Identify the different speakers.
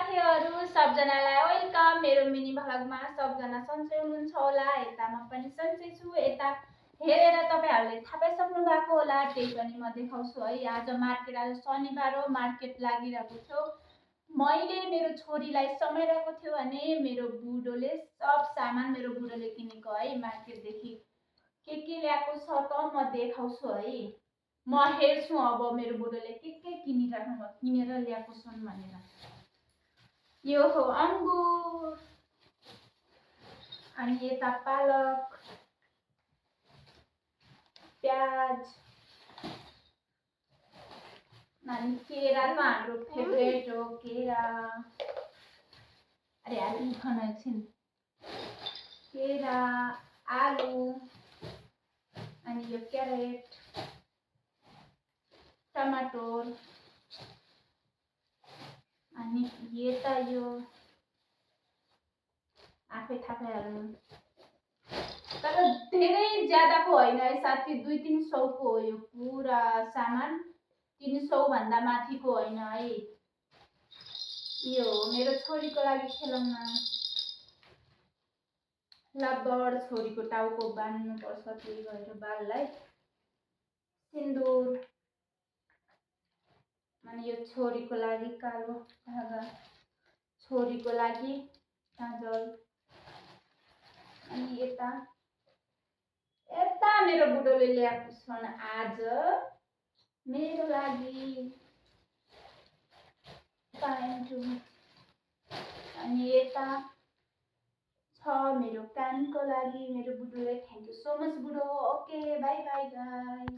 Speaker 1: साथीहरू सबजनालाई वेलकम मेरो मिनी भ्लगमा। सबजना सन्चै हुनुहुन्छ होला, यतामा पनि सन्चै छु। यता हेरेर तपाईँहरूले थाहा पाइसक्नु भएको होला, त्यही पनि म देखाउँछु है। आज मार्केट, आज शनिबार हो, मार्केट लागिरहेको थियो। मैले मेरो छोरीलाई समाइरहेको थियो भने मेरो बुढोले सब सामान मेरो बुढोले किनेको है मार्केटदेखि के ल्याएको छ त म देखाउँछु है। म हेर्छु अब मेरो बुढोले के किनेर ल्याएको छन् भनेर। यो हो अंगुर, अनि यता पालक, प्याज, अनि केरा त हाम्रो फेभरेट हो केरा। अरे आलू खाना एकछिन। केरा, आलु, अनि यो क्यारेट, टमाटर, अनि यता यो आफै थाहा पाइहाल्नु। तर धेरै ज्यादाको होइन है साथी, 200-300 को हो यो पुरा सामान, 300 भन्दा माथिको होइन है। यो मेरो छोरीको लागि खेलौना, लबर, छोरीको टाउको बान्नु पर्छ, त्यही भएर बाललाई सिन्दुर, अनि यो छोरीको लागि कालो धागा, छोरीको लागि काजल, अनि यता मेरो बुढोले ल्याएको छन् आज मेरो लागि प्यान्ट, अनि यता छ मेरो कानको लागि मेरो बुढोले। थ्याङ्क यू सो मच बुढो। Okay by by guys.